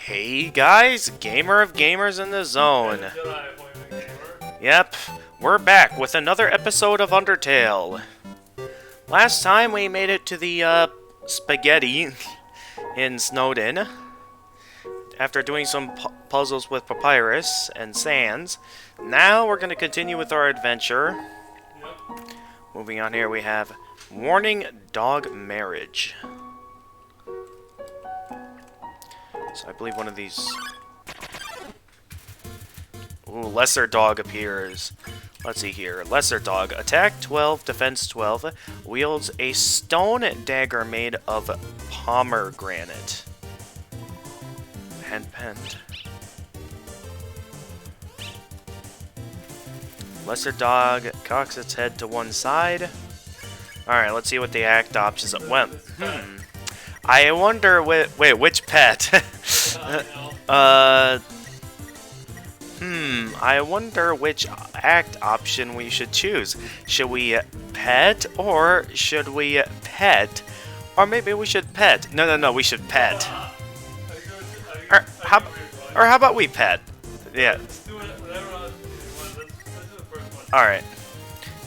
Hey guys, gamer of gamers in the zone. Yep, we're back with another episode of Undertale. Last time we made it to the spaghetti in Snowden after doing some puzzles with papyrus and sands. Now we're going to continue with our adventure. Moving on here, we have warning dog marriage. So I believe one of these... Ooh, lesser dog appears. Let's see here. Lesser dog. Attack 12, defense 12. Wields a stone dagger made of pomegranate. Hand penned. Lesser dog cocks its head to one side. Alright, let's see what the act options are. Well, I wonder wait, which pet? I wonder which act option we should choose. Should we pet or should we pet? Or maybe we should pet. No, we should pet. Or how about we pet? Yeah. Alright.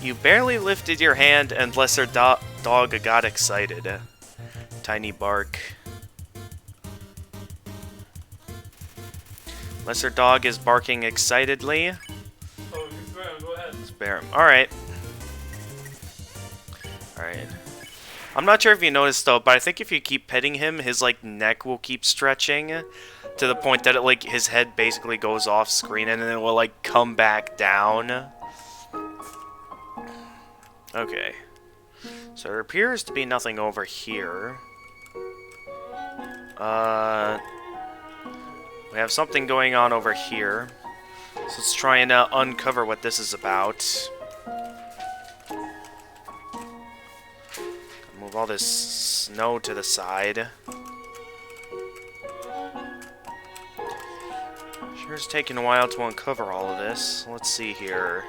You barely lifted your hand and lesser dog got excited. Tiny bark. Lesser dog is barking excitedly. Oh, spare him, go ahead. Spare him. Alright. Alright. I'm not sure if you noticed though, but I think if you keep petting him, his like neck will keep stretching to the point that it like his head basically goes off screen and then it will like come back down. Okay. So there appears to be nothing over here. We have something going on over here. So let's try and uncover what this is about. Move all this snow to the side. Sure it's taking a while to uncover all of this. Let's see here.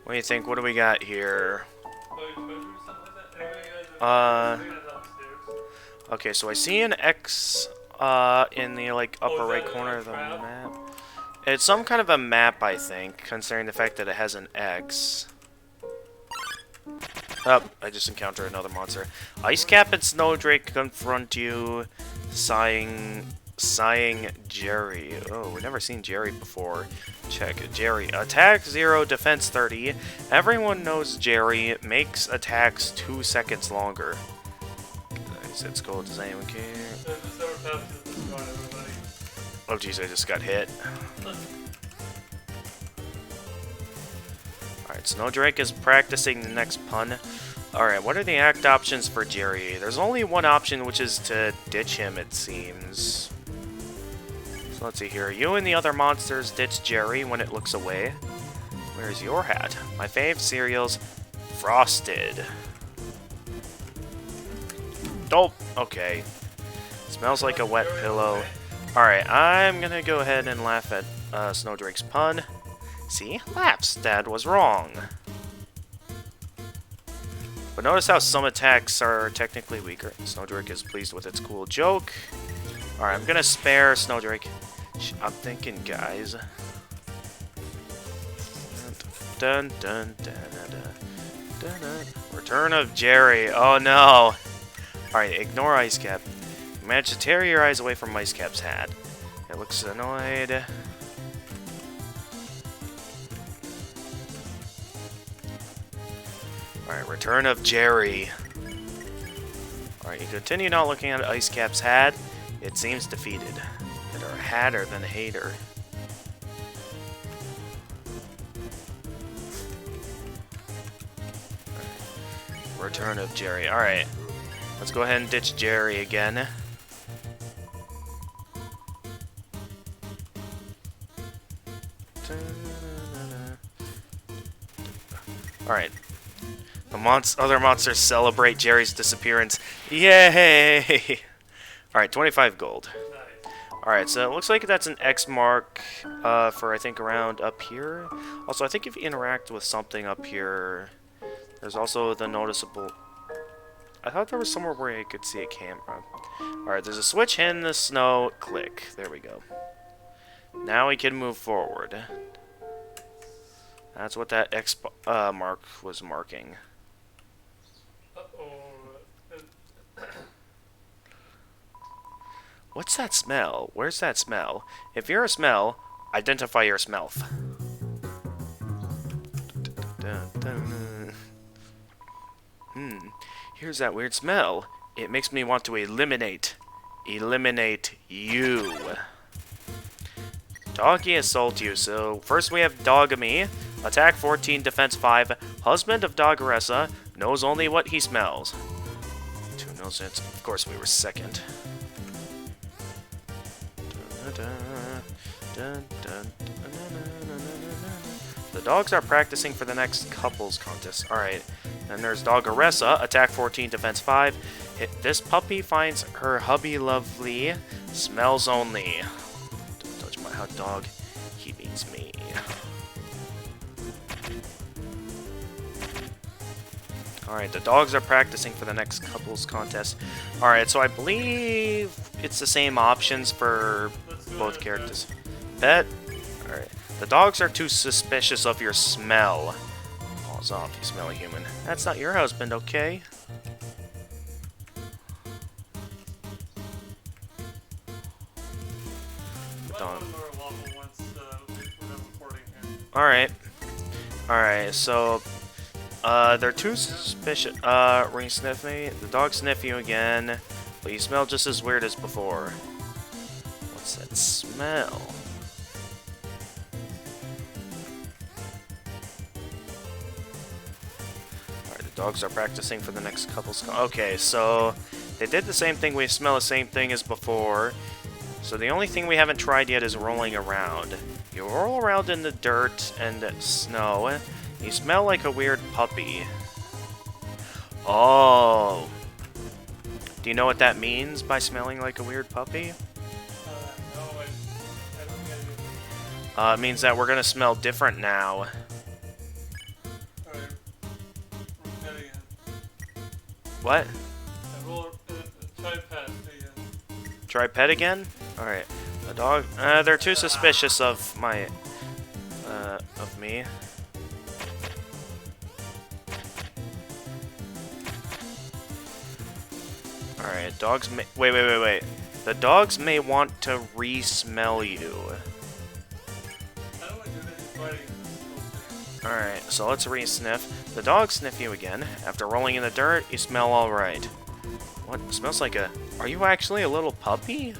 What do you think? What do we got here? Okay, so I see an X in the like upper right corner of the map. It's some kind of a map, I think, considering the fact that it has an X. Oh, I just encountered another monster. Icecap and Snowdrake confront you, sighing Jerry. Oh, we've never seen Jerry before. Check. Jerry. Attack 0, defense 30. Everyone knows Jerry makes attacks 2 seconds longer. Let's go. Does anyone care? Oh jeez, I just got hit. Alright, Snowdrake is practicing the next pun. Alright, what are the act options for Jerry? There's only one option, which is to ditch him, it seems. So let's see here. You and the other monsters ditch Jerry when it looks away. Where's your hat? My fave cereal's frosted. Oh, okay. Smells like a wet pillow. Alright, I'm gonna go ahead and laugh at Snowdrake's pun. See? Laughs. Dad was wrong. But notice how some attacks are technically weaker. Snowdrake is pleased with its cool joke. Alright, I'm gonna spare Snowdrake. I'm thinking, guys. Dun, dun, dun, dun, dun, dun. Return of Jerry. Oh no. Alright, ignore Icecap. You managed to tear your eyes away from Icecap's hat. It looks annoyed. Alright, return of Jerry. Alright, you continue not looking at Icecap's hat. It seems defeated. Better a hatter than a hater. Return of Jerry. Alright. Let's go ahead and ditch Jerry again. Alright. The other monsters celebrate Jerry's disappearance. Yay! Alright, 25 gold. Alright, so it looks like that's an X mark for, I think, around up here. Also, I think if you interact with something up here, There's also the noticeable... I thought there was somewhere where I could see a camera. Alright, there's a switch in the snow. Click. There we go. Now we can move forward. That's what that X mark was marking. What's that smell? Where's that smell? If you're a smell, identify your smell. Here's that weird smell. It makes me want to eliminate you. Doggy assault you. So first we have Dogme. Attack 14, defense 5. Husband of Doggeressa knows only what he smells. 2 knows it. Of course we were second. The dogs are practicing for the next couples contest. Alright. Then there's Doggeressa. Attack 14, defense 5. This puppy finds her hubby lovely. Smells only. Don't touch my hot dog. He beats me. Alright, the dogs are practicing for the next couples contest. Alright, so I believe it's the same options for both characters. Pet. Alright. The dogs are too suspicious of your smell. Paws off, you smelly human. That's not your husband, okay? Alright. Alright, so... they're too suspicious. Re-sniff me. The dogs sniff you again. But you smell just as weird as before. What's that smell? Alright, the dogs are practicing for the next couple's... Okay, so... They did the same thing. We smell the same thing as before. So the only thing we haven't tried yet is rolling around. You roll around in the dirt and snow. You smell like a weird puppy. Oh. Do you know what that means by smelling like a weird puppy? No, I don't get it. It means that we're gonna smell different now. Alright. Roll pet again. What? Try pet again. Try pet again? Alright. The dog... they're too suspicious of my... of me. Alright, dogs may... Wait. The dogs may want to re-smell you. Alright, so let's re-sniff. The dogs sniff you again. After rolling in the dirt, you smell alright. What? It smells like a... Are you actually a little puppy?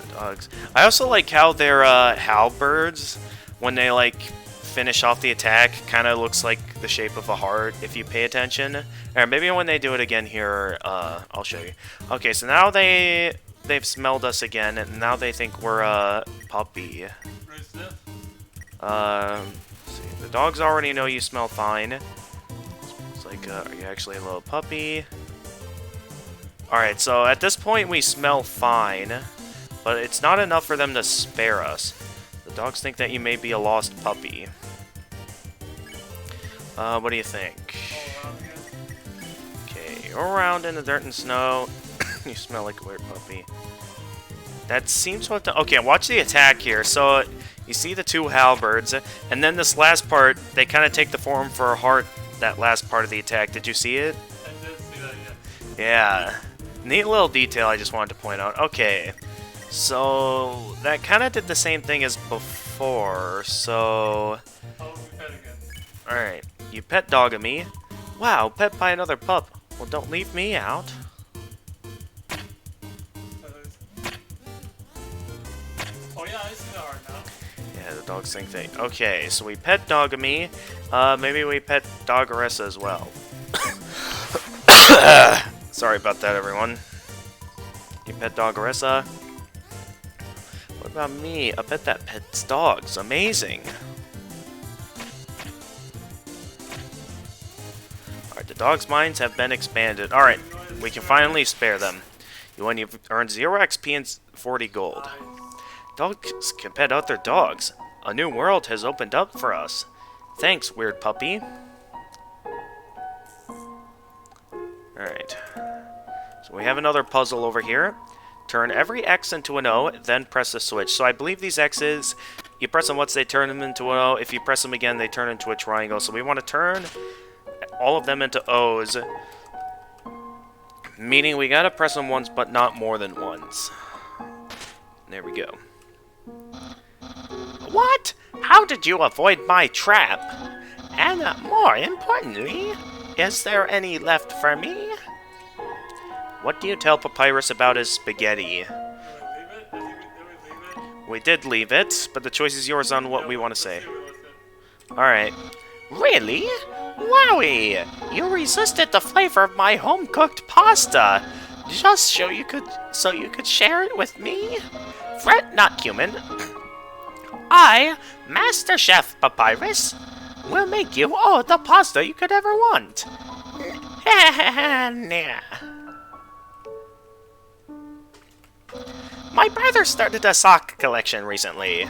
The dogs... I also like how their, halberds, when they, like... finish off the attack, kind of looks like the shape of a heart if you pay attention. Or maybe when they do it again here, I'll show you. Okay, so now they've smelled us again, and now they think we're a puppy. See, the dogs already know you smell fine. It's like, are you actually a little puppy? Alright, so at this point we smell fine, but it's not enough for them to spare us. The dogs think that you may be a lost puppy. What do you think? Okay, you're around in the dirt and snow. You smell like a weird puppy. That seems what the... Okay, watch the attack here. So, you see the two halberds, and then this last part, they kind of take the form for a heart, that last part of the attack. Did you see it? I did see that, yeah. Yeah. Neat little detail I just wanted to point out. Okay. So, that kind of did the same thing as before, so... How would we pet again? Alright, you pet Dogme. Wow, pet by another pup. Well, don't leave me out. Oh yeah, I see the heart now. Yeah, the dogs think they... Okay, so we pet Dogme. Maybe we pet Doggeressa as well. Sorry about that, everyone. You pet Doggeressa. What about me? A pet that pets dogs. Amazing. Alright, the dogs' minds have been expanded. Alright, we can finally spare them. When you've earned 0 XP and 40 gold. Dogs can pet other dogs. A new world has opened up for us. Thanks, weird puppy. Alright. So we have another puzzle over here. Turn every X into an O, then press the switch. So I believe these X's, you press them once, they turn them into an O. If you press them again, they turn into a triangle. So we want to turn all of them into O's. Meaning we gotta press them once, but not more than once. There we go. What? How did you avoid my trap? And more importantly, is there any left for me? What do you tell Papyrus about his spaghetti? We did leave it, but the choice is yours on what we want to say. Alright. Really? Wowie! You resisted the flavor of my home-cooked pasta! Just so you could share it with me? Fret not, human. I, Master Chef Papyrus, will make you all the pasta you could ever want. Nah. My brother started a sock collection recently.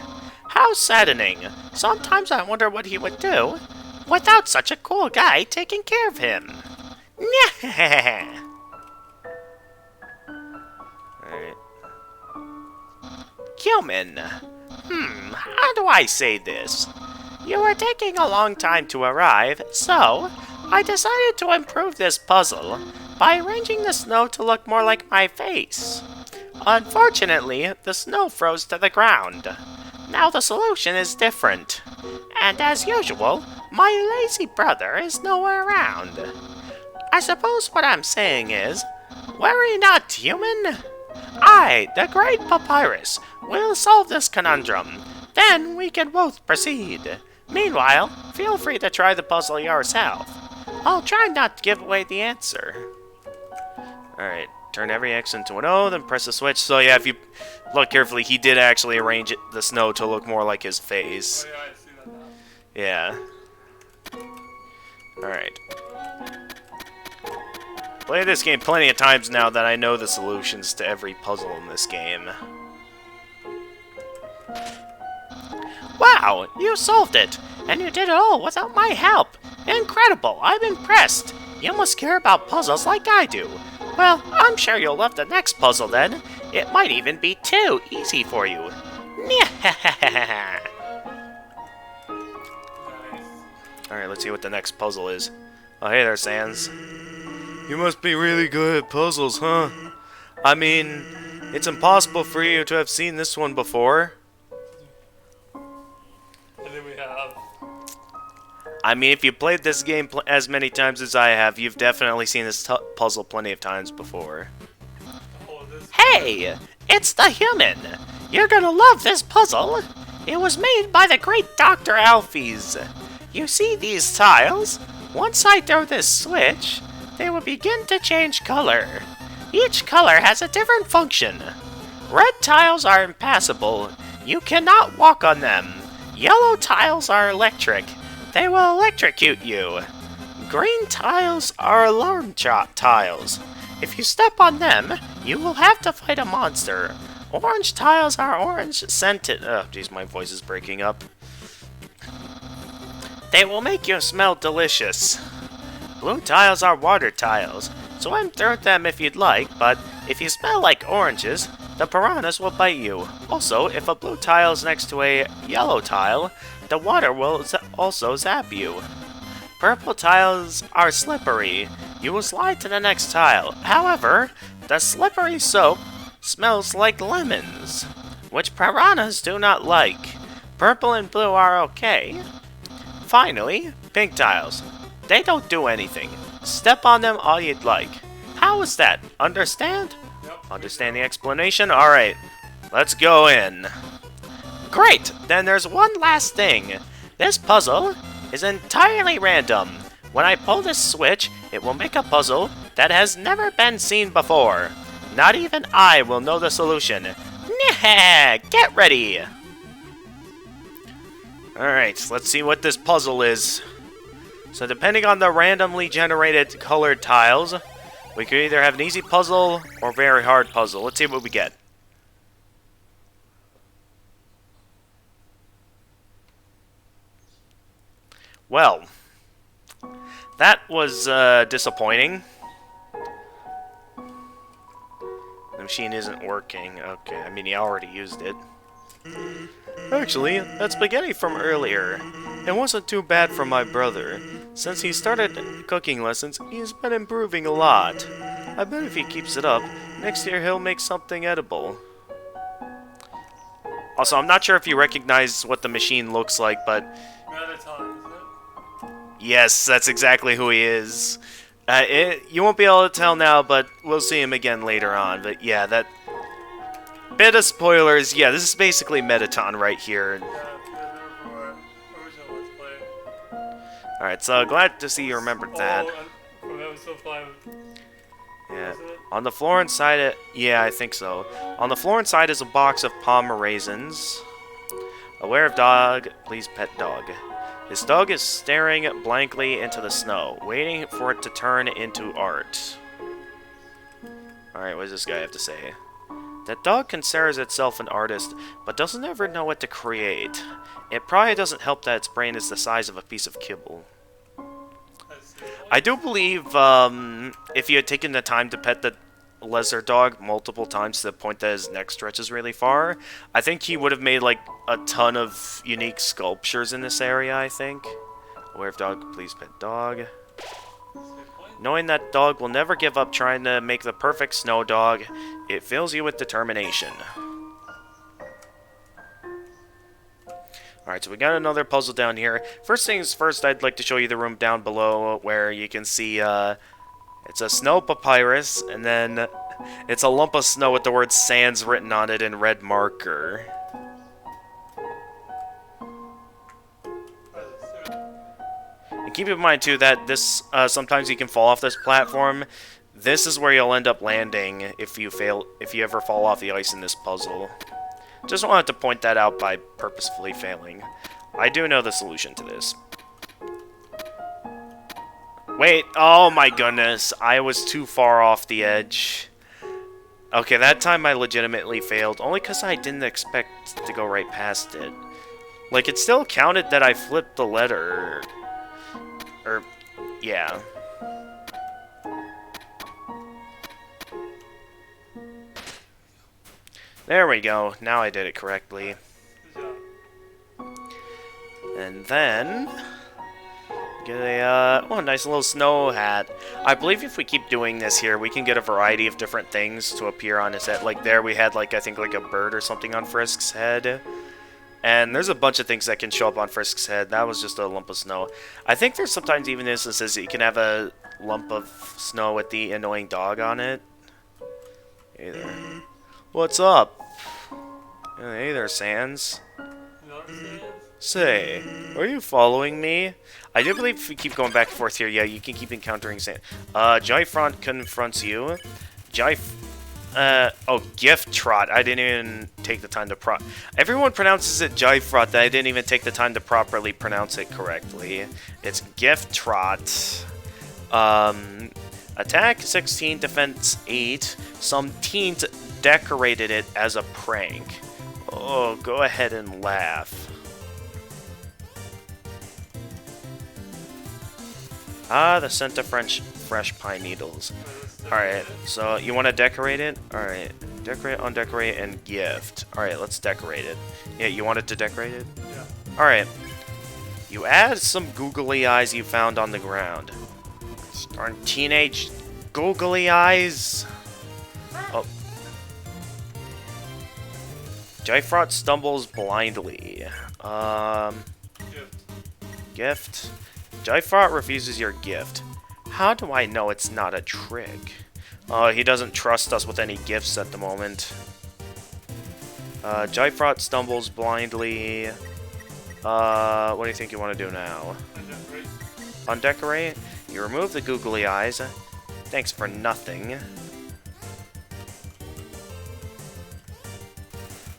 How saddening. Sometimes I wonder what he would do without such a cool guy taking care of him. Alright. Human. How do I say this? You were taking a long time to arrive, so I decided to improve this puzzle by arranging the snow to look more like my face. Unfortunately, the snow froze to the ground. Now the solution is different. And as usual, my lazy brother is nowhere around. I suppose what I'm saying is, worry not, human. I, the great Papyrus, will solve this conundrum. Then we can both proceed. Meanwhile, feel free to try the puzzle yourself. I'll try not to give away the answer. Alright, turn every X into an O, then press the switch. So yeah, if you look carefully, he did actually arrange the snow to look more like his face. Oh, yeah, I see that now. Yeah. Alright. Played this game plenty of times now that I know the solutions to every puzzle in this game. Wow, you solved it! And you did it all without my help! Incredible, I'm impressed! You must care about puzzles like I do. Well, I'm sure you'll love the next puzzle then. It might even be too easy for you. Alright, let's see what the next puzzle is. Oh, hey there, Sans. You must be really good at puzzles, huh? I mean, it's impossible for you to have seen this one before. I think we have. I mean, if you played this game as many times as I have, you've definitely seen this puzzle plenty of times before. Oh, this Hey! It's the human! You're gonna love this puzzle! It was made by the great Dr. Alphys. You see these tiles? Once I throw this switch, they will begin to change color. Each color has a different function. Red tiles are impassable. You cannot walk on them. Yellow tiles are electric. They will electrocute you. Green tiles are alarm tiles. If you step on them, you will have to fight a monster. Orange tiles are orange scented. Oh, jeez, my voice is breaking up. They will make you smell delicious. Blue tiles are water tiles. Swim through them if you'd like, but if you smell like oranges, the piranhas will bite you. Also, if a blue tile is next to a yellow tile, the water will also zap you. Purple tiles are slippery. You will slide to the next tile. However, the slippery soap smells like lemons, which piranhas do not like. Purple and blue are okay. Finally, pink tiles. They don't do anything. Step on them all you'd like. How is that? Understand? Yep. Understand the explanation? Alright, let's go in. Great! Then there's one last thing. This puzzle is entirely random. When I pull this switch, it will make a puzzle that has never been seen before. Not even I will know the solution. Get ready! Alright, let's see what this puzzle is. So depending on the randomly generated colored tiles, we could either have an easy puzzle or very hard puzzle. Let's see what we get. Well, that was disappointing. The machine isn't working. Okay, I mean, he already used it. Actually, that spaghetti from earlier. It wasn't too bad for my brother. Since he started cooking lessons, he's been improving a lot. I bet if he keeps it up, next year he'll make something edible. Also, I'm not sure if you recognize what the machine looks like, but... Yes, that's exactly who he is. You won't be able to tell now, but we'll see him again later on. But yeah, that... Bit of spoilers, yeah, this is basically Mettaton right here. Alright, so glad to see you remembered that. Yeah. On the floor inside it... Yeah, I think so. On the floor inside is a box of palm raisins. Aware of dog, please pet dog. This dog is staring blankly into the snow, waiting for it to turn into art. Alright, what does this guy have to say? That dog considers itself an artist, but doesn't ever know what to create. It probably doesn't help that its brain is the size of a piece of kibble. I do believe, if you had taken the time to pet the lesser dog multiple times to the point that his neck stretches really far, I think he would have made, like, a ton of unique sculptures in this area, I think. Aware of dog, please pet dog. Knowing that dog will never give up trying to make the perfect snow dog, it fills you with determination. Alright, so we got another puzzle down here. First things first, I'd like to show you the room down below where you can see, it's a snow papyrus, and then it's a lump of snow with the word sands written on it in red marker. And keep in mind, too, that this, sometimes you can fall off this platform. This is where you'll end up landing if you ever fall off the ice in this puzzle. Just wanted to point that out by purposefully failing. I do know the solution to this. Wait, oh my goodness, I was too far off the edge. Okay, that time I legitimately failed, only because I didn't expect to go right past it. Like, it still counted that I flipped the letter. Or, yeah. There we go. Now I did it correctly. And then... get a, oh, nice little snow hat. I believe if we keep doing this here, we can get a variety of different things to appear on his head. Like there we had, like, I think, like a bird or something on Frisk's head. And there's a bunch of things that can show up on Frisk's head. That was just a lump of snow. I think there's sometimes even instances that you can have a lump of snow with the annoying dog on it. Hey there. What's up? Hey there, Sans. Say, are you following me? I do believe if we keep going back and forth here, yeah, you can keep encountering Sans. Jyfront confronts you. Oh, gift trot. I didn't even take the time to Everyone pronounces it Jyfront, that I didn't even take the time to properly pronounce it correctly. It's gift trot. Attack 16, defense 8. Some teens decorated it as a prank. Oh, go ahead and laugh. Ah, the scent of fresh pine needles. Alright, so you want to decorate it? Alright, decorate, undecorate, and gift. Alright, let's decorate it. Yeah, you wanted to decorate it? Yeah. Alright. You add some googly eyes you found on the ground. Darn teenage googly eyes. Oh. Jyfront stumbles blindly. Gift. Jyfront refuses your gift. How do I know it's not a trick? He doesn't trust us with any gifts at the moment. Jyfront stumbles blindly. What do you think you want to do now? Undecorate? You remove the googly eyes. Thanks for nothing.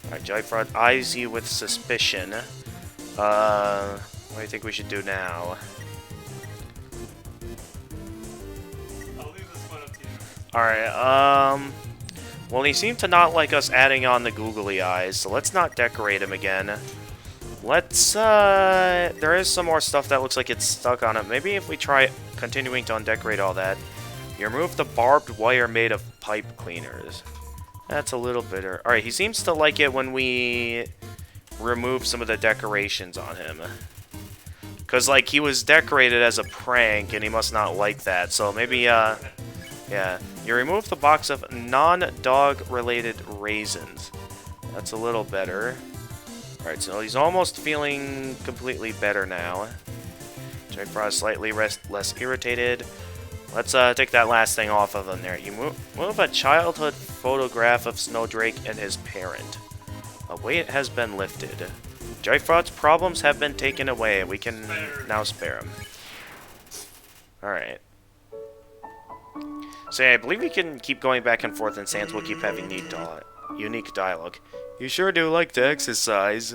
Alright, Jyfront eyes you with suspicion. What do you think we should do now? Alright, well, he seemed to not like us adding on the googly eyes, so let's not decorate him again. Let's, there is some more stuff that looks like it's stuck on it. Maybe if we try continuing to undecorate all that. You remove the barbed wire made of pipe cleaners. That's a little bitter. Alright, he seems to like it when we remove some of the decorations on him. Because, like, he was decorated as a prank, and he must not like that. So maybe, yeah. You remove the box of non-dog-related raisins. That's a little better. Alright, so he's almost feeling completely better now. Jagfrost slightly less irritated. Let's take that last thing off of him there. You move a childhood photograph of Snowdrake and his parent. A weight has been lifted. Jagfrost's problems have been taken away. We can now spare him. Alright. So yeah, I believe we can keep going back and forth, and Sans will keep having unique dialogue. You sure do like to exercise.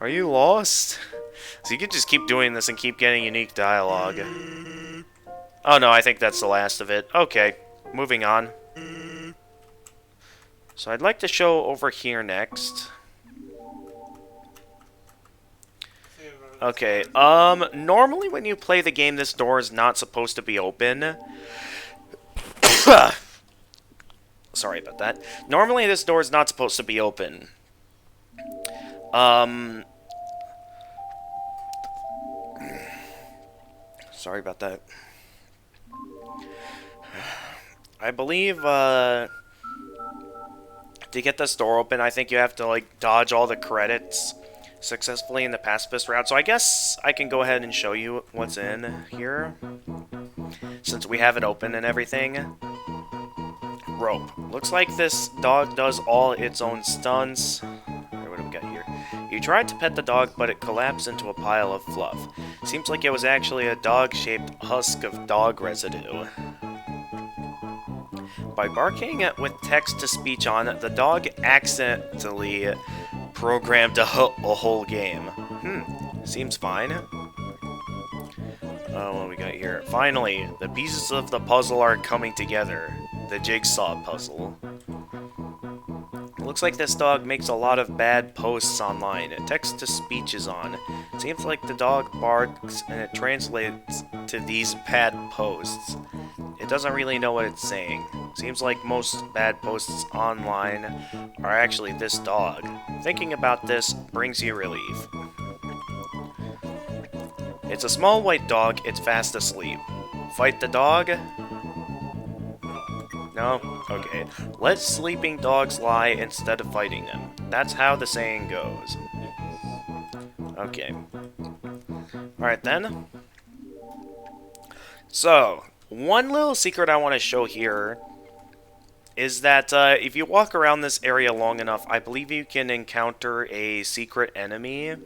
Are you lost? So you can just keep doing this and keep getting unique dialogue. Oh no, I think that's the last of it. Okay, moving on. So I'd like to show over here next. Okay, normally when you play the game, this door is not supposed to be open. Sorry about that. Normally this door is not supposed to be open. Sorry about that. I believe, to get this door open, I think you have to, like, dodge all the credits successfully in the pacifist route. So I guess I can go ahead and show you what's in here, since we have it open and everything. Rope. Looks like this dog does all its own stunts. What do we got here? You tried to pet the dog, but it collapsed into a pile of fluff. Seems like it was actually a dog-shaped husk of dog residue. By barking with text-to-speech on, the dog accidentally programmed a whole game. Seems fine. What do we got here? Finally, the pieces of the puzzle are coming together. The jigsaw puzzle. Looks like this dog makes a lot of bad posts online. Text-to-speech is on. Seems like the dog barks and it translates to these bad posts. It doesn't really know what it's saying. Seems like most bad posts online are actually this dog. Thinking about this brings you relief. It's a small white dog, it's fast asleep. Fight the dog? No? Okay. Let sleeping dogs lie instead of fighting them. That's how the saying goes. Okay. Alright then. So, one little secret I want to show here is that if you walk around this area long enough, I believe you can encounter a secret enemy.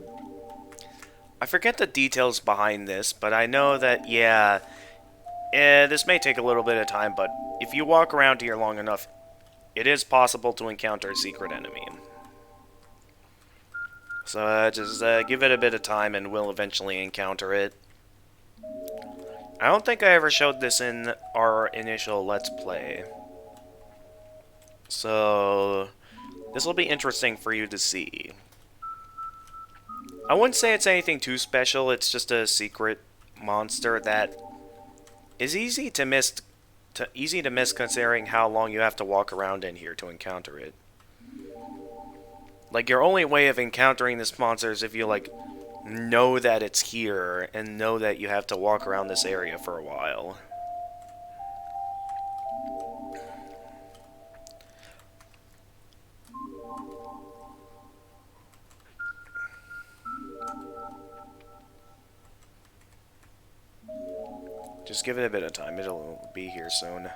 I forget the details behind this, but I know that, yeah, this may take a little bit of time, but if you walk around here long enough, it is possible to encounter a secret enemy. So just give it a bit of time and we'll eventually encounter it. I don't think I ever showed this in our initial Let's Play. So this will be interesting for you to see. I wouldn't say it's anything too special, it's just a secret monster that is easy to miss considering how long you have to walk around in here to encounter it. Like, your only way of encountering this monster is if you, like, know that it's here and know that you have to walk around this area for a while. Just give it a bit of time, it'll be here soon.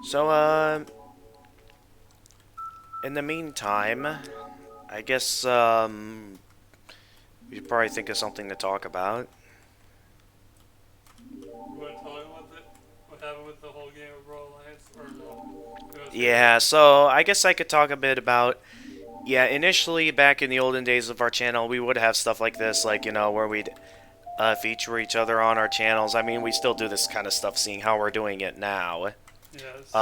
So, in the meantime, I guess, we should probably think of something to talk about. You want to tell me what happened with the whole game of Royal Alliance? Or no? Yeah, so I guess I could talk a bit about... Yeah, initially, back in the olden days of our channel, we would have stuff like this, like, you know, where we'd feature each other on our channels. I mean, we still do this kind of stuff, seeing how we're doing it now. Yes.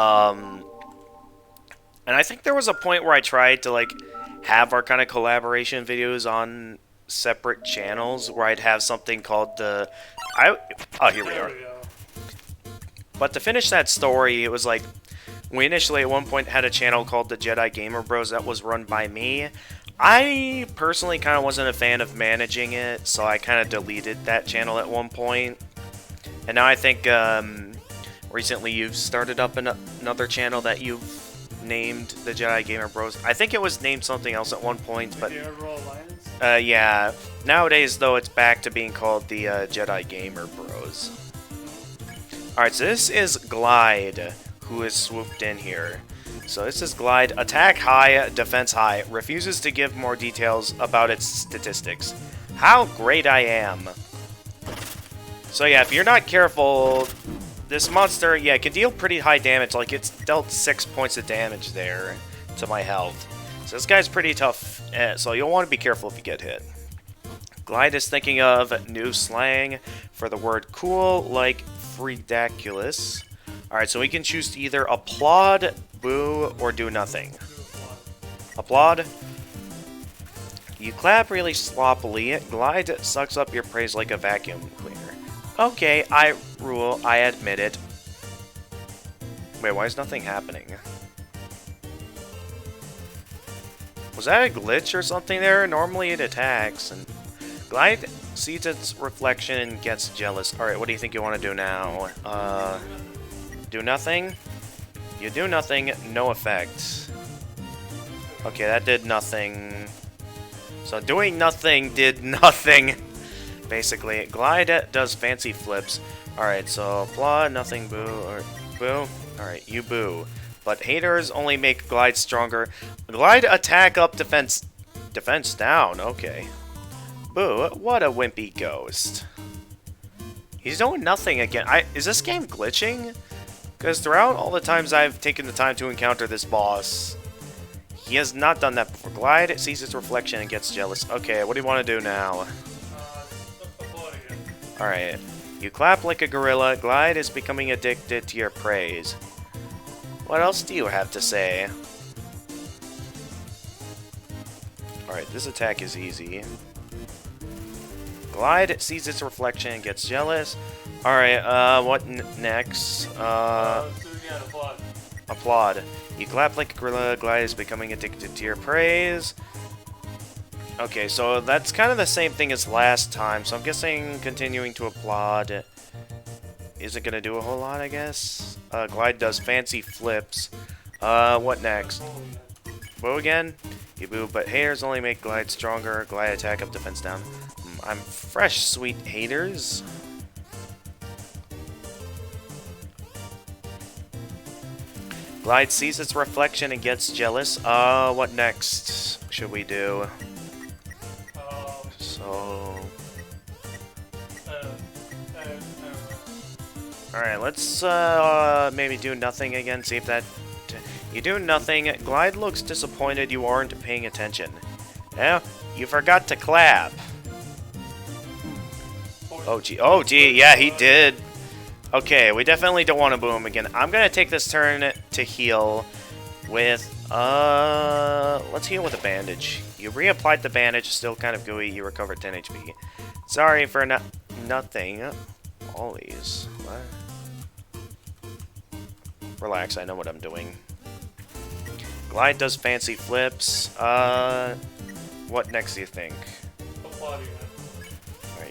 And I think there was a point where I tried to, like, have our kind of collaboration videos on separate channels, where I'd have something called the... Oh, here we There are. we go. But to finish that story, it was like... We initially, at one point, had a channel called the Jedi Gamer Bros that was run by me. I personally kind of wasn't a fan of managing it, so I kind of deleted that channel at one point. And now I think recently you've started up another channel that you've named the Jedi Gamer Bros. I think it was named something else at one point, but... The Overall Alliance? Yeah. Nowadays, though, it's back to being called the Jedi Gamer Bros. Alright, so this is Glide, who has swooped in here. So this is Glide. Attack high, defense high. Refuses to give more details about its statistics. How great I am. So yeah, if you're not careful, this monster, yeah, can deal pretty high damage. Like, it's dealt 6 points of damage there to my health. So this guy's pretty tough, so you'll want to be careful if you get hit. Glide is thinking of new slang for the word cool, like fredaculous. Alright, so we can choose to either applaud, boo, or do nothing. Applaud. You clap really sloppily. Glide sucks up your praise like a vacuum cleaner. Okay, I rule. I admit it. Wait, why is nothing happening? Was that a glitch or something there? Normally it attacks, and Glide sees its reflection and gets jealous. Alright, what do you think you want to do now? Do nothing? You do nothing, no effect. Okay, that did nothing. So doing nothing did nothing. Basically, Glide does fancy flips. Alright, so applaud, nothing, boo, or boo. Alright, you boo. But haters only make Glide stronger. Glide attack up, defense down. Okay. Boo, what a wimpy ghost. He's doing nothing again. Is this game glitching? Because throughout all the times I've taken the time to encounter this boss, he has not done that before. Glide sees its reflection and gets jealous. Okay, what do you want to do now? Alright. You clap like a gorilla. Glide is becoming addicted to your praise. What else do you have to say? Alright, this attack is easy. Glide sees its reflection and gets jealous. Alright, what next? Applaud. You clap like a gorilla. Glide is becoming addicted to your praise. Okay, so that's kind of the same thing as last time, so I'm guessing continuing to applaud isn't gonna do a whole lot, I guess. Glide does fancy flips. What next? Boo again? You boo, but haters only make Glide stronger. Glide attack up, defense down. I'm fresh, sweet haters. Glide sees its reflection and gets jealous. What next should we do? So... Alright, let's maybe do nothing again, see if that... You do nothing. Glide looks disappointed you aren't paying attention. Yeah, you forgot to clap. Oh gee, yeah, he did. Okay, we definitely don't want to boo him again. I'm gonna take this turn to heal with, let's heal with a bandage. You reapplied the bandage, still kind of gooey, you recovered 10 HP. Sorry for nothing. Always. What? Relax, I know what I'm doing. Glide does fancy flips. What next do you think? Alright,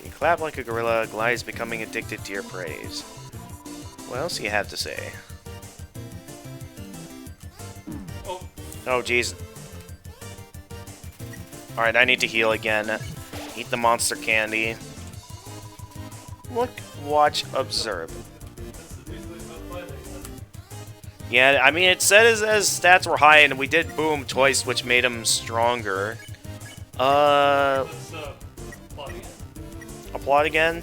you clap like a gorilla. Glide is becoming addicted to your praise. What else do you have to say? Oh, jeez. Alright, I need to heal again. Eat the monster candy. Look, watch, observe. Yeah, I mean, it said his stats were high, and we did boom twice, which made him stronger. Applaud again?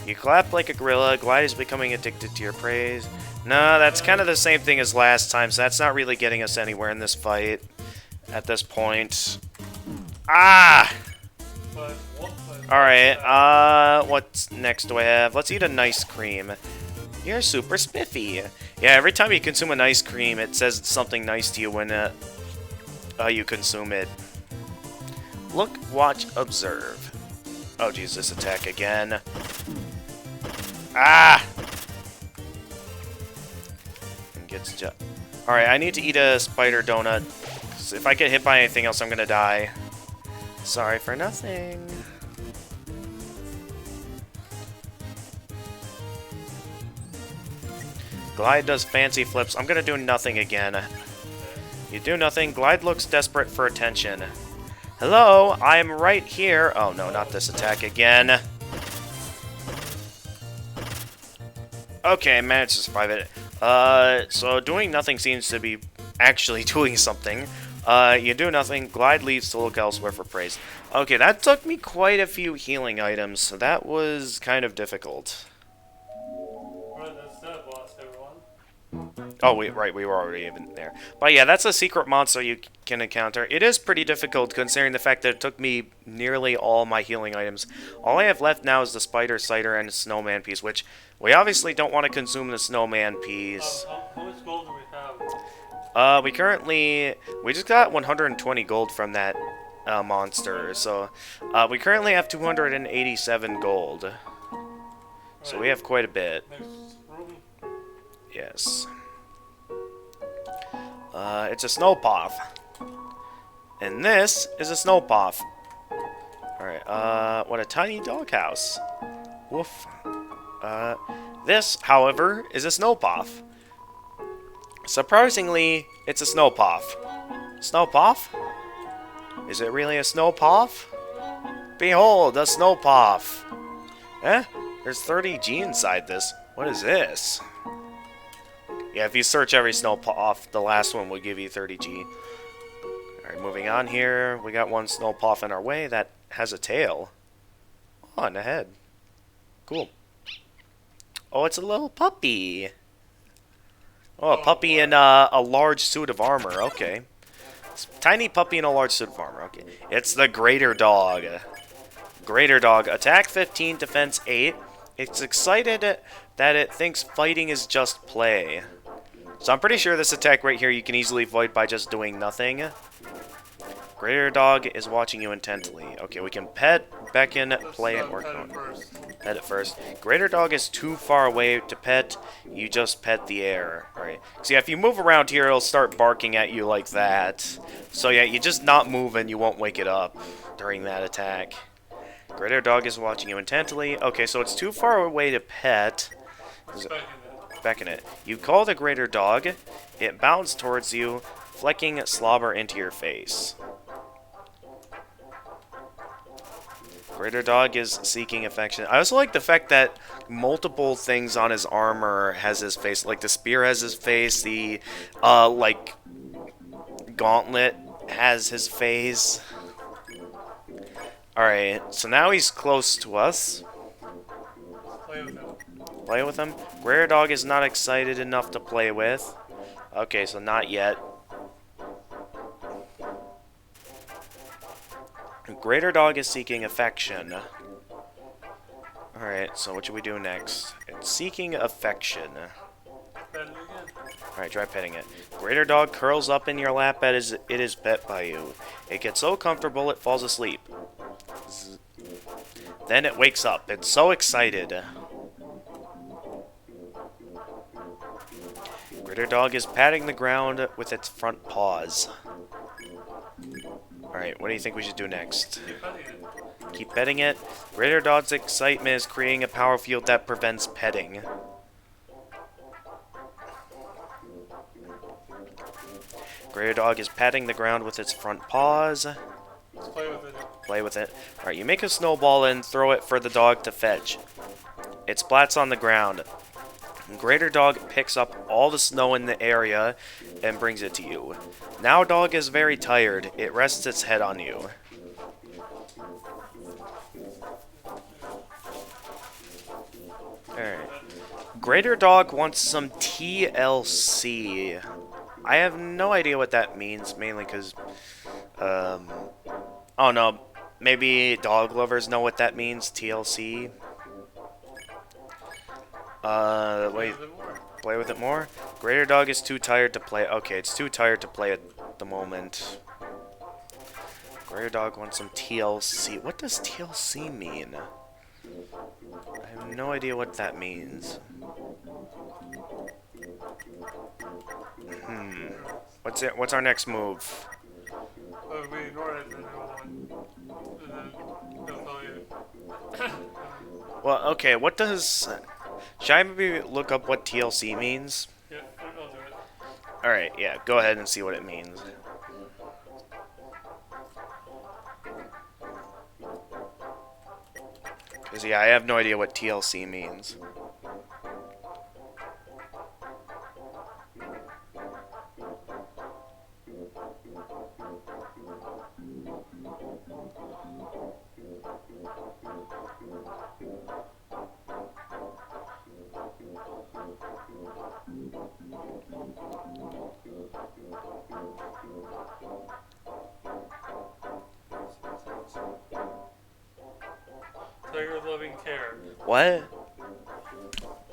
You clap like a gorilla. Glide is becoming addicted to your praise. No, that's kind of the same thing as last time, so that's not really getting us anywhere in this fight at this point. Ah! Alright, what next do I have? Let's eat an ice cream. You're super spiffy. Yeah, every time you consume an ice cream, it says something nice to you when you consume it. Look, watch, observe. Oh, geez, this attack again. Ah! Alright, I need to eat a spider donut. 'Cause if I get hit by anything else, I'm gonna die. Sorry for nothing. Glide does fancy flips. I'm gonna do nothing again. You do nothing. Glide looks desperate for attention. Hello, I'm right here. Oh no, not this attack again. Okay, I managed to survive it. So doing nothing seems to be actually doing something. You do nothing. Glide leaves to look elsewhere for praise. Okay, that took me quite a few healing items, so that was kind of difficult. Right, that's that boss, everyone. Oh, right, we were already even there. But yeah, that's a secret monster you can encounter. It is pretty difficult considering the fact that it took me nearly all my healing items. All I have left now is the spider, cider, and snowman piece, which we obviously don't want to consume the snowman piece. How much gold do we have? We just got 120 gold from that monster, so we currently have 287 gold. So we have quite a bit. Next room. Yes. It's a snowpoff. And this is a snowpoff. Alright, what a tiny doghouse. Woof. This, however, is a snowpoff. Surprisingly, it's a snowpoff. Snowpoff? Is it really a snowpoff? Behold, a snowpoff! Eh? There's 30G inside this. What is this? Yeah, if you search every snowpoff, the last one will give you 30G. Alright, moving on here. We got one snowpoff in our way that has a tail. Oh, and a head. Cool. Oh, it's a little puppy. Oh, a puppy in a large suit of armor. Okay. Tiny puppy in a large suit of armor. Okay. It's the Greater Dog. Greater Dog. Attack 15, defense 8. It's excited that it thinks fighting is just play. So I'm pretty sure this attack right here you can easily avoid by just doing nothing. Greater Dog is watching you intently. Okay, we can pet, beckon, play, and work on. Pet it first. Greater Dog is too far away to pet. You just pet the air. Right. So yeah, if you move around here, it'll start barking at you like that. So yeah, you just not move and you won't wake it up during that attack. Greater Dog is watching you intently. Okay, so it's too far away to pet. Beckon it. You call the Greater Dog. It bounds towards you, flecking slobber into your face. Greater Dog is seeking affection. I also like the fact that multiple things on his armor has his face. Like the spear has his face. The like gauntlet has his face. Alright, so now he's close to us. Play with him. Play with him? Greater Dog is not excited enough to play with. Okay, so not yet. Greater Dog is seeking affection. Alright, so what should we do next? It's seeking affection. Alright, try petting it. Greater Dog curls up in your lap as it is pet by you. It gets so comfortable it falls asleep. Then it wakes up. It's so excited. Greater Dog is patting the ground with its front paws. Alright, what do you think we should do next? Keep petting it. Greater Dog's excitement is creating a power field that prevents petting. Greater Dog is patting the ground with its front paws. Let's play with it. Play with it. Alright, you make a snowball and throw it for the dog to fetch. It splats on the ground. Greater Dog picks up all the snow in the area and brings it to you. Now Dog is very tired. It rests its head on you. Alright. Greater Dog wants some TLC. I have no idea what that means, mainly because, oh no, maybe dog lovers know what that means, TLC. Wait. Play with it more? Greater Dog is too tired to play. Okay, it's too tired to play at the moment. Greater Dog wants some TLC. What does TLC mean? I have no idea what that means. What's it? What's our next move? We ignore it and then they'll tell you. Well, okay, what does... Should I maybe look up what TLC means? Yeah, I'll do it. Alright, yeah, go ahead and see what it means. Because, yeah, I have no idea what TLC means. Tiger loving care. What?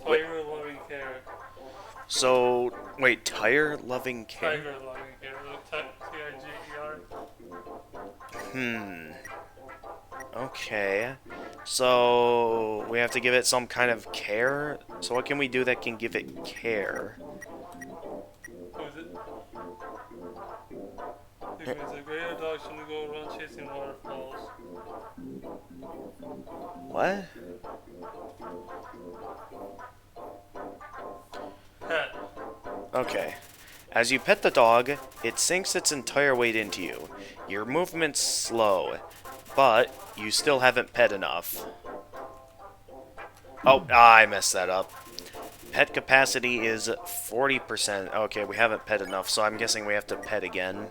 Tiger loving care. So, wait, tire loving care? Tiger loving care. Tiger. Okay. So, we have to give it some kind of care? So what can we do that can give it care? Who is it? It means a greater dog shouldn't go around chasing waterfalls. What? Pet. Okay. As you pet the dog, it sinks its entire weight into you. Your movement's slow, but you still haven't pet enough. Oh, I messed that up. Pet capacity is 40%. Okay, we haven't pet enough, so I'm guessing we have to pet again.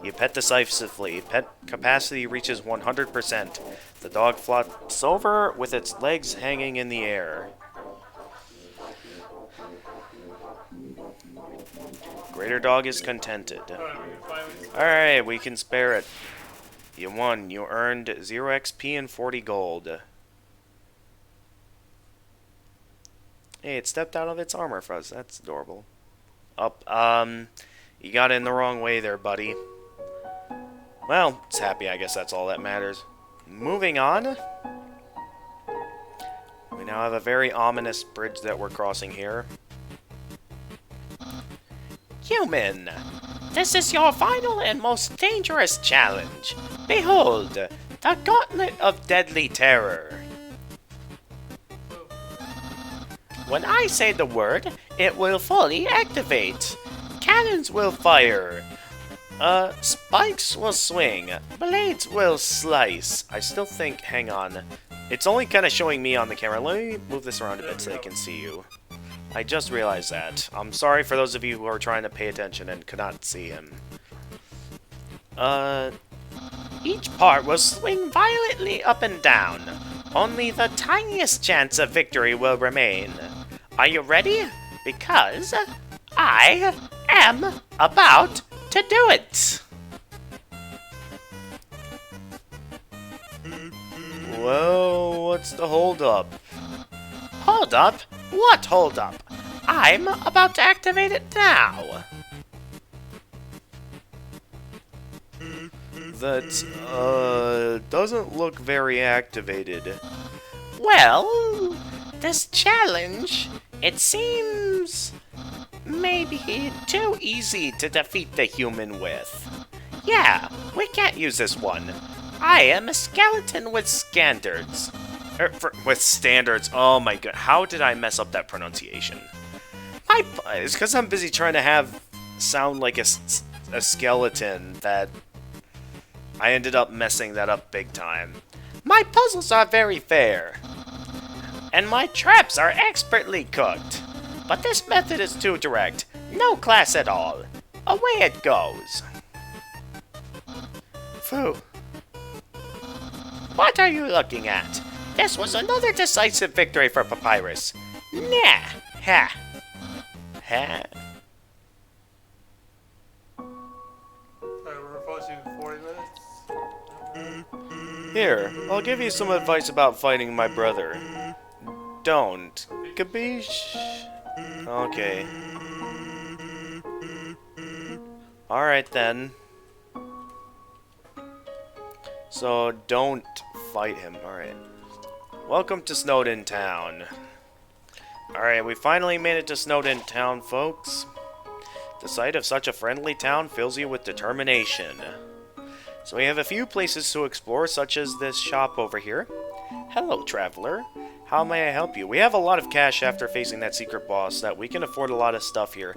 You pet decisively. Pet capacity reaches 100%. The dog floats over with its legs hanging in the air. Greater Dog is contented. Alright, we can spare it. You won. You earned 0 XP and 40 gold. Hey, it stepped out of its armor for us. That's adorable. Up, you got in the wrong way there, buddy. Well, it's happy. I guess that's all that matters. Moving on. We now have a very ominous bridge that we're crossing here. Human, this is your final and most dangerous challenge. Behold, the gauntlet of deadly terror. When I say the word, it will fully activate. Cannons will fire. Spikes will swing. Blades will slice. I still think, hang on. It's only kind of showing me on the camera. Let me move this around a bit so they can see you. I just realized that. I'm sorry for those of you who are trying to pay attention and could not see him. Each part will swing violently up and down. Only the tiniest chance of victory will remain. Are you ready? Because I am about to do it! Well, what's the holdup? Hold up? What hold up? I'm about to activate it now. That, doesn't look very activated. Well, this challenge, it seems maybe too easy to defeat the human with. Yeah, we can't use this one. I am a skeleton with standards. With standards. Oh my god, how did I mess up that pronunciation? It's because I'm busy trying to sound like a skeleton that I ended up messing that up big time. My puzzles are very fair, and my traps are expertly cooked. But this method is too direct. No class at all. Away it goes. Phew. What are you looking at? This was another decisive victory for Papyrus. Nah. Ha. Ha. We're approaching 40 minutes. Here, I'll give you some advice about fighting my brother. don't. Capiche? Okay. Alright then. So, don't fight him. Alright. Welcome to Snowden Town. Alright, we finally made it to Snowden Town, folks. The sight of such a friendly town fills you with determination. So we have a few places to explore, such as this shop over here. Hello, traveler. How may I help you? We have a lot of cash after facing that secret boss, that we can afford a lot of stuff here.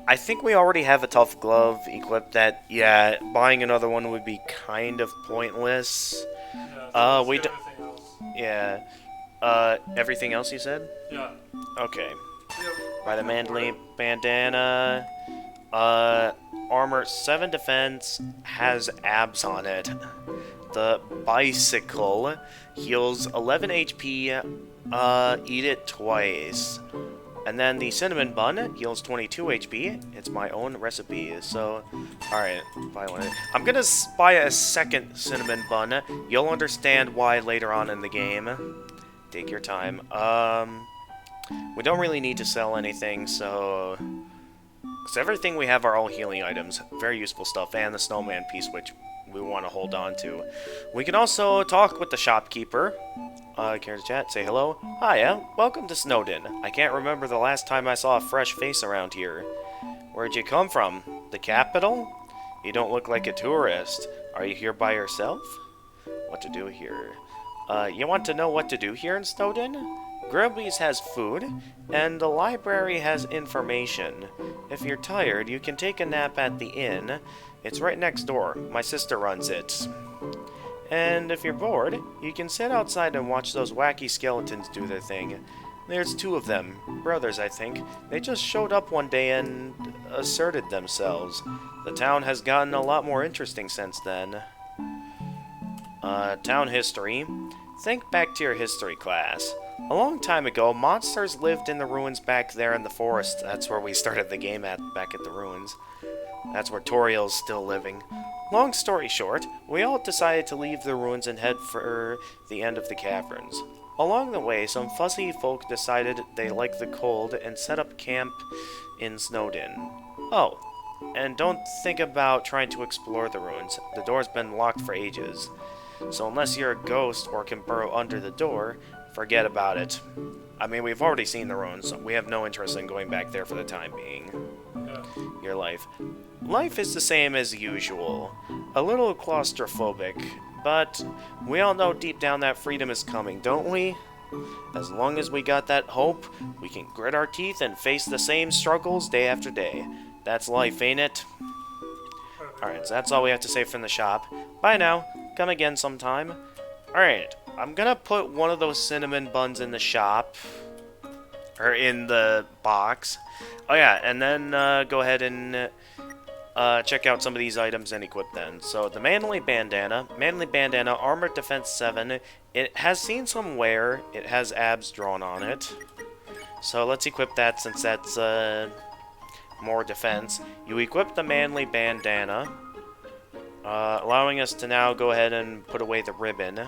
I think we already have a tough glove equipped that, yeah, buying another one would be kind of pointless. Yeah, we everything else. Yeah. Everything else you said? Yeah. Okay. Yeah. By the Manly bandana. Armor 7 defense, has abs on it. The bicycle heals 11 HP, eat it twice. And then the cinnamon bun heals 22 HP. It's my own recipe, so... Alright, buy one. I'm gonna buy a second cinnamon bun. You'll understand why later on in the game. Take your time. We don't really need to sell anything, so... Because everything we have are all healing items. Very useful stuff. And the snowman piece, which we want to hold on to. We can also talk with the shopkeeper. Care to chat? Say hello. Hiya. Welcome to Snowden. I can't remember the last time I saw a fresh face around here. Where'd you come from? The capital? You don't look like a tourist. Are you here by yourself? What to do here? You want to know what to do here in Snowden? Grubby's has food, and the library has information. If you're tired, you can take a nap at the inn. It's right next door. My sister runs it. And if you're bored, you can sit outside and watch those wacky skeletons do their thing. There's 2 of them. Brothers, I think. They just showed up one day and asserted themselves. The town has gotten a lot more interesting since then. Town history. Think back to your history class. A long time ago, monsters lived in the ruins back there in the forest. That's where we started the game back at the ruins. That's where Toriel's still living. Long story short, we all decided to leave the ruins and head for the end of the caverns. Along the way, some fussy folk decided they liked the cold and set up camp in Snowden. Oh, and don't think about trying to explore the ruins. The door's been locked for ages. So unless you're a ghost or can burrow under the door, forget about it. I mean, we've already seen the ruins, so we have no interest in going back there for the time being. Yeah. Your life. Life is the same as usual. A little claustrophobic, but we all know deep down that freedom is coming, don't we? As long as we got that hope, we can grit our teeth and face the same struggles day after day. That's life, ain't it? Alright, so that's all we have to say from the shop. Bye now. Come again sometime. Alright, I'm gonna put one of those cinnamon buns in the shop. Or in the box. Oh yeah, and then go ahead and check out some of these items and equip them. So the Manly Bandana, Armor Defense 7. It has seen some wear. It has abs drawn on it. So let's equip that since that's more defense. You equip the Manly Bandana, allowing us to now go ahead and put away the ribbon,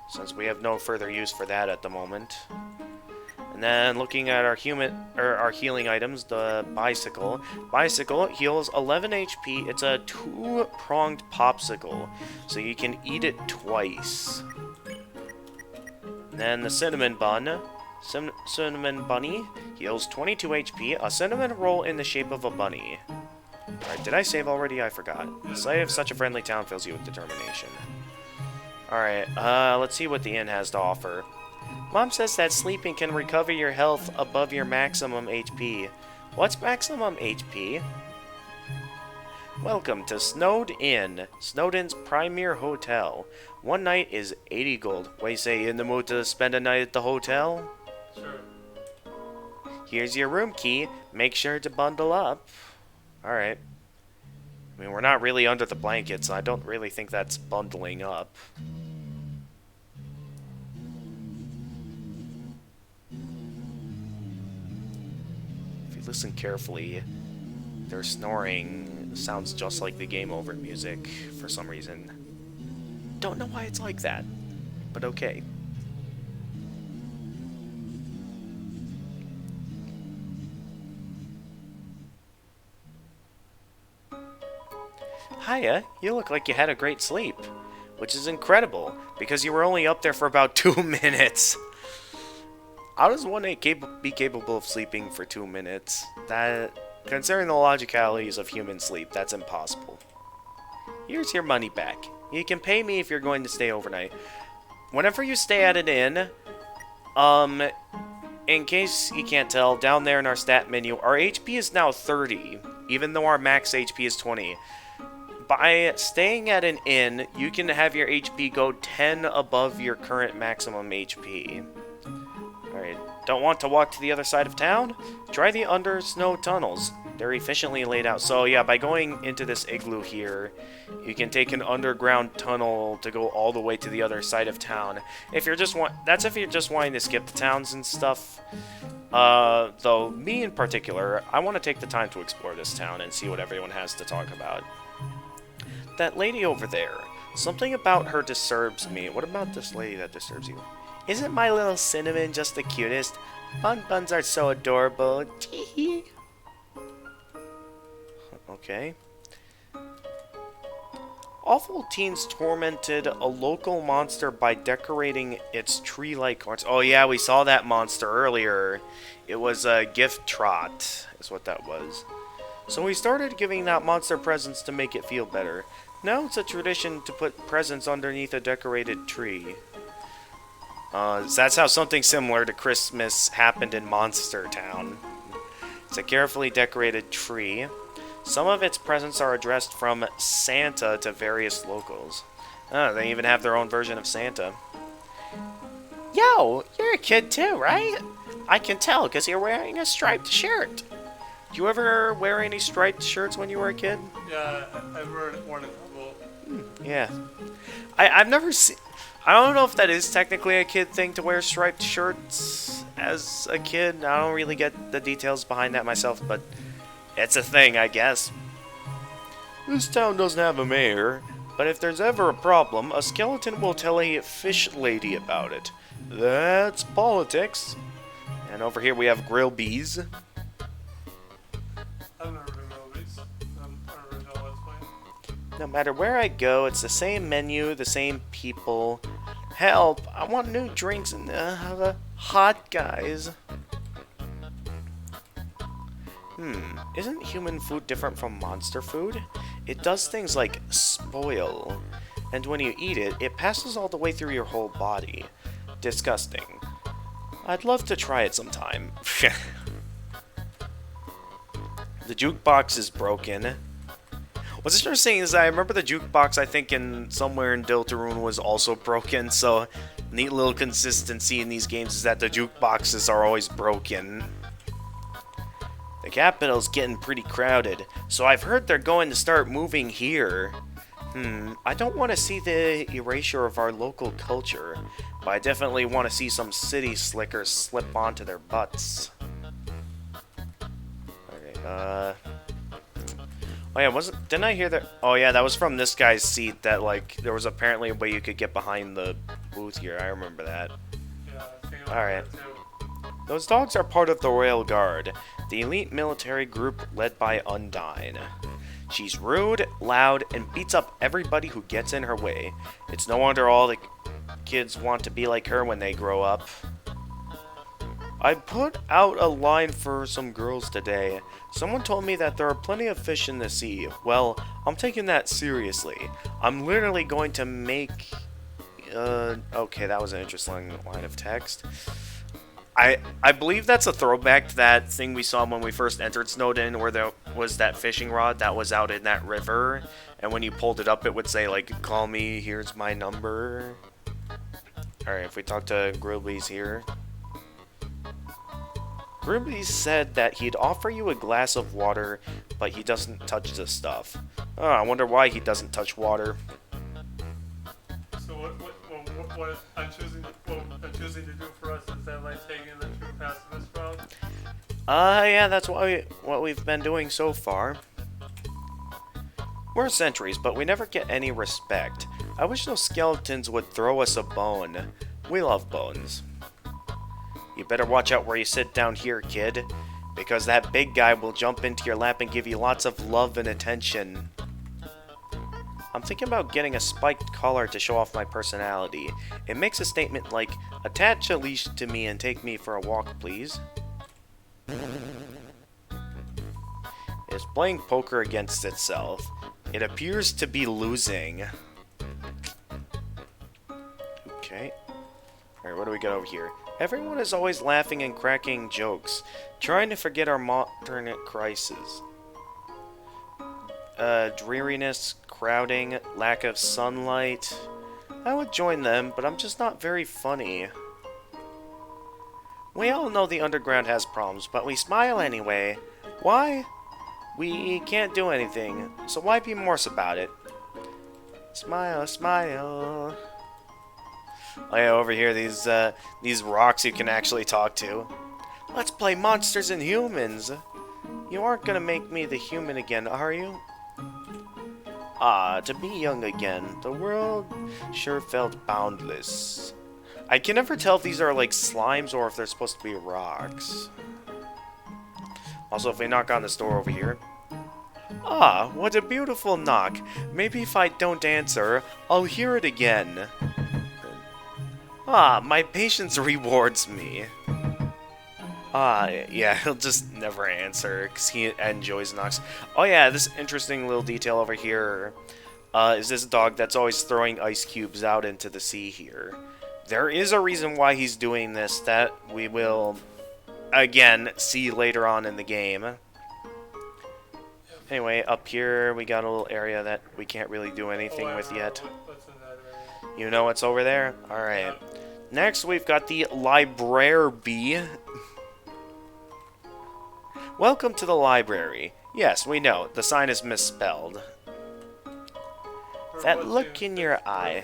since we have no further use for that at the moment. And then looking at our healing items, the bicycle. Bicycle heals 11 HP. It's a 2-pronged popsicle, so you can eat it twice. And then the cinnamon bun. Cinnamon bunny heals 22 HP. A cinnamon roll in the shape of a bunny. Alright, did I save already? I forgot. The sight of such a friendly town fills you with determination. Alright, let's see what the inn has to offer. Mom says that sleeping can recover your health above your maximum HP. What's maximum HP? Welcome to Snowed Inn, Snowden's premier hotel. One night is 80 gold. What do you say, in the mood to spend a night at the hotel? Sure. Here's your room key. Make sure to bundle up. Alright. I mean, we're not really under the blankets, so I don't really think that's bundling up. If you listen carefully, their snoring sounds just like the game over music for some reason. Don't know why it's like that, but okay. Hiya, you look like you had a great sleep. Which is incredible, because you were only up there for about 2 minutes. How does one be capable of sleeping for 2 minutes? That, considering the logicalities of human sleep, that's impossible. Here's your money back. You can pay me if you're going to stay overnight. Whenever you stay at an inn, in case you can't tell, down there in our stat menu, our HP is now 30, even though our max HP is 20. By staying at an inn, you can have your HP go 10 above your current maximum HP. Alright, don't want to walk to the other side of town? Try the under snow tunnels. They're efficiently laid out. So yeah, by going into this igloo here, you can take an underground tunnel to go all the way to the other side of town. If you're just that's if you're just wanting to skip the towns and stuff. Though me in particular, I want to take the time to explore this town and see what everyone has to talk about. That lady over there, something about her disturbs me. What about this lady that disturbs you? Isn't my little Cinnamon just the cutest? Buns are so adorable. Teehee. Okay. Awful teens tormented a local monster by decorating its tree-like horns. Oh yeah, we saw that monster earlier. It was a gift trot, is what that was. So we started giving that monster presents to make it feel better. Now it's a tradition to put presents underneath a decorated tree. That's how something similar to Christmas happened in Monster Town. It's a carefully decorated tree. Some of its presents are addressed from Santa to various locals. They even have their own version of Santa. Yo, you're a kid too, right? I can tell because you're wearing a striped shirt. Do you ever wear any striped shirts when you were a kid? Yeah, I've worn a couple. Yeah. I've never seen... I don't know if that is technically a kid thing to wear striped shirts as a kid. I don't really get the details behind that myself, but it's a thing, I guess. This town doesn't have a mayor, but if there's ever a problem, a skeleton will tell a fish lady about it. That's politics. And over here we have grill bees. I've never been Mailbox. I don't know what's playing. No matter where I go, it's the same menu, the same people. Help! I want new drinks and hot guys. Isn't human food different from monster food? It does things like spoil, and when you eat it, it passes all the way through your whole body. Disgusting. I'd love to try it sometime. The jukebox is broken. What's interesting is I remember the jukebox, I think, somewhere in Deltarune was also broken, so neat little consistency in these games is that the jukeboxes are always broken. The capital's getting pretty crowded, so I've heard they're going to start moving here. I don't want to see the erasure of our local culture, but I definitely want to see some city slickers slip onto their butts. Okay, oh yeah, didn't I hear that? Oh yeah, that was from this guy's seat that, like, there was apparently a way you could get behind the booth here. I remember that. Yeah, I think Alright. Those dogs are part of the Royal Guard, the elite military group led by Undine. She's rude, loud, and beats up everybody who gets in her way. It's no wonder all the kids want to be like her when they grow up. I put out a line for some girls today. Someone told me that there are plenty of fish in the sea. Well, I'm taking that seriously. I'm literally going to make... okay, that was an interesting line of text. I believe that's a throwback to that thing we saw when we first entered Snowden, where there was that fishing rod that was out in that river, and when you pulled it up, it would say, like, call me, here's my number. Alright, if we talk to Grillby's here. Grillby said that he'd offer you a glass of water, but he doesn't touch the stuff. Oh, I wonder why he doesn't touch water. So what I'm choosing to do for us is that like taking the true pacifist route? Yeah, that's what we've been doing so far. We're sentries, but we never get any respect. I wish those skeletons would throw us a bone. We love bones. You better watch out where you sit down here, kid, because that big guy will jump into your lap and give you lots of love and attention. I'm thinking about getting a spiked collar to show off my personality. It makes a statement like, attach a leash to me and take me for a walk, please. It's playing poker against itself. It appears to be losing. Okay. Alright, what do we got over here? Everyone is always laughing and cracking jokes, trying to forget our modern crisis. Dreariness, crowding, lack of sunlight. I would join them, but I'm just not very funny. We all know the underground has problems, but we smile anyway. Why? We can't do anything, so why be morose about it? Smile, smile. Oh yeah, over here, these rocks you can actually talk to. Let's play monsters and humans. You aren't gonna make me the human again, are you? Ah, to be young again. The world sure felt boundless. I can never tell if these are like slimes or if they're supposed to be rocks. Also, if we knock on this door over here. Ah, what a beautiful knock. Maybe if I don't answer, I'll hear it again. Ah, my patience rewards me. Ah, yeah, he'll just never answer because he enjoys knocks. Oh yeah, this interesting little detail over here is this dog that's always throwing ice cubes out into the sea here. There is a reason why he's doing this that we will, again, see later on in the game. Anyway, up here we got a little area that we can't really do anything with yet. What's in that area? You know what's over there? Alright. Next, we've got the library. Welcome to the library. Yes, we know. The sign is misspelled. That look in your eye.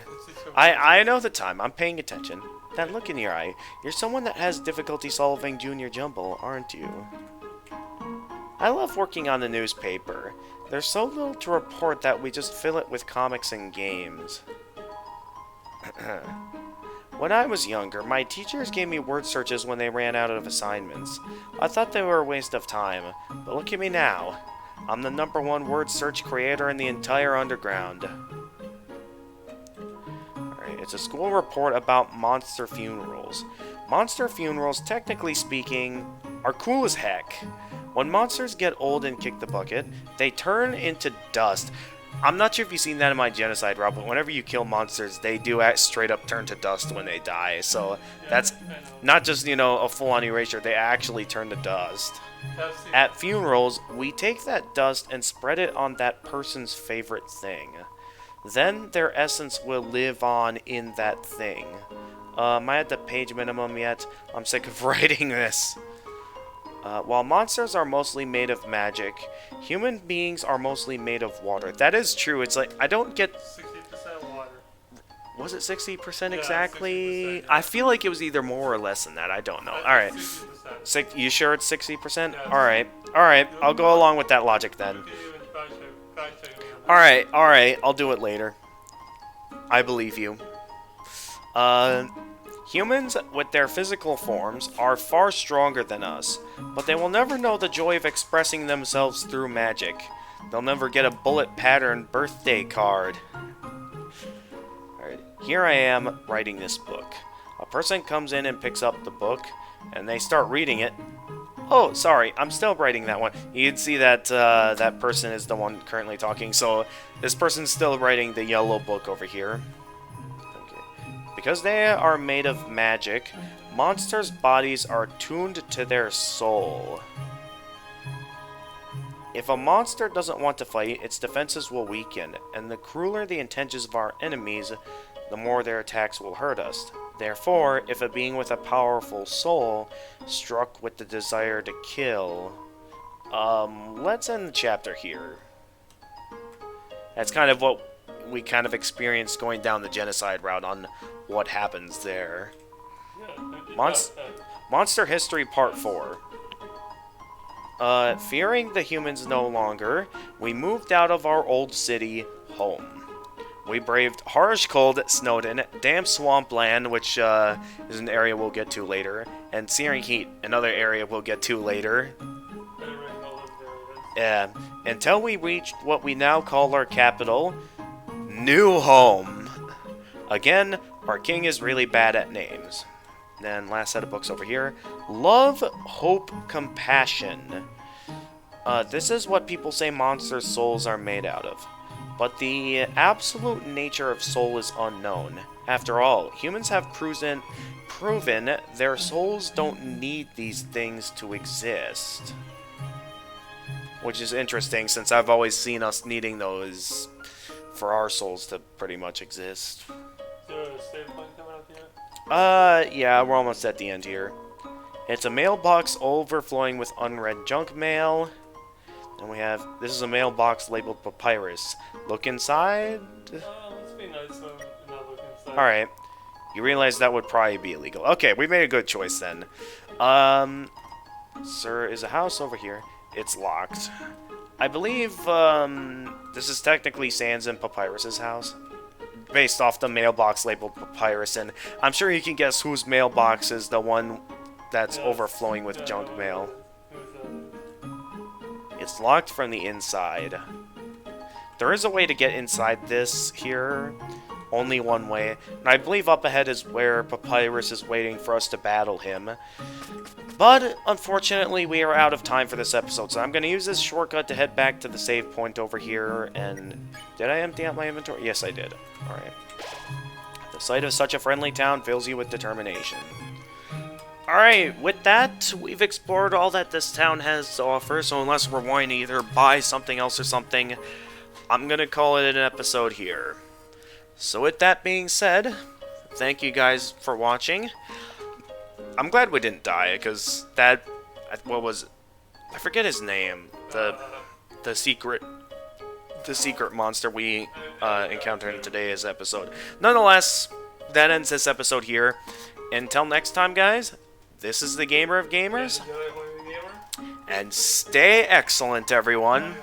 I know the time. I'm paying attention. That look in your eye. You're someone that has difficulty solving Junior Jumble, aren't you? I love working on the newspaper. There's so little to report that we just fill it with comics and games. When I was younger, my teachers gave me word searches when they ran out of assignments. I thought they were a waste of time, but look at me now. I'm the #1 word search creator in the entire underground. Alright, it's a school report about monster funerals. Monster funerals, technically speaking, are cool as heck. When monsters get old and kick the bucket, they turn into dust. I'm not sure if you've seen that in my genocide route, but whenever you kill monsters, they do straight up turn to dust when they die. So that's not just, you know, a full-on erasure. They actually turn to dust. At funerals, we take that dust and spread it on that person's favorite thing. Then their essence will live on in that thing. Am I at the page minimum yet? I'm sick of writing this. While monsters are mostly made of magic, human beings are mostly made of water. That is true. It's like, I don't get... 60% water. Was it 60% Yeah, exactly? 60%, yeah. I feel like it was either more or less than that. I don't know. Alright. 60%. You sure it's 60%? Yes. Alright. Alright. I'll go along with that logic then. You can even fact-check me on that. Alright. Alright. I'll do it later. I believe you. Humans, with their physical forms, are far stronger than us, but they will never know the joy of expressing themselves through magic. They'll never get a bullet-patterned birthday card. Alright, here I am writing this book. A person comes in and picks up the book, and they start reading it. Oh, sorry, I'm still writing that one. You can see that that person is the one currently talking, so this person's still writing the yellow book over here. Because they are made of magic, monsters' bodies are tuned to their soul. If a monster doesn't want to fight, its defenses will weaken, and the crueler the intentions of our enemies, the more their attacks will hurt us. Therefore, if a being with a powerful soul, struck with the desire to kill... let's end the chapter here. That's kind of what we kind of experienced going down the genocide route on what happens there. Monster History Part 4. Fearing the humans no longer, we moved out of our old city, home. We braved harsh cold Snowden, damp swampland, which is an area we'll get to later, and searing heat, another area we'll get to later. Until we reached what we now call our capital, new home. Again, our king is really bad at names. Then last set of books over here. Love, Hope, Compassion. This is what people say monster souls are made out of. But the absolute nature of soul is unknown. After all, humans have proven their souls don't need these things to exist. Which is interesting, since I've always seen us needing those for our souls to pretty much exist. Is there a save point coming up yet? Yeah, we're almost at the end here. It's a mailbox overflowing with unread junk mail. And we have, this is a mailbox labeled papyrus. Look inside? Let's be nice and not look inside. Alright. You realize that would probably be illegal. Okay, we made a good choice then. Sir, is a house over here. It's locked. I believe, this is technically Sans and Papyrus's house. Based off the mailbox labeled Papyrus, and I'm sure you can guess whose mailbox is the one that's overflowing with junk mail. It's locked from the inside. There is a way to get inside this here. Only one way. And I believe up ahead is where Papyrus is waiting for us to battle him. But, unfortunately, we are out of time for this episode, so I'm going to use this shortcut to head back to the save point over here, and... Did I empty out my inventory? Yes, I did. Alright. The sight of such a friendly town fills you with determination. Alright, with that, we've explored all that this town has to offer, so unless we're wanting to either buy something else or something, I'm going to call it an episode here. So with that being said, thank you guys for watching. I'm glad we didn't die, because that, what was it? I forget his name. The secret monster we encountered in today's episode. Nonetheless, that ends this episode here. Until next time, guys, this is the Gamer of Gamers, and stay excellent, everyone.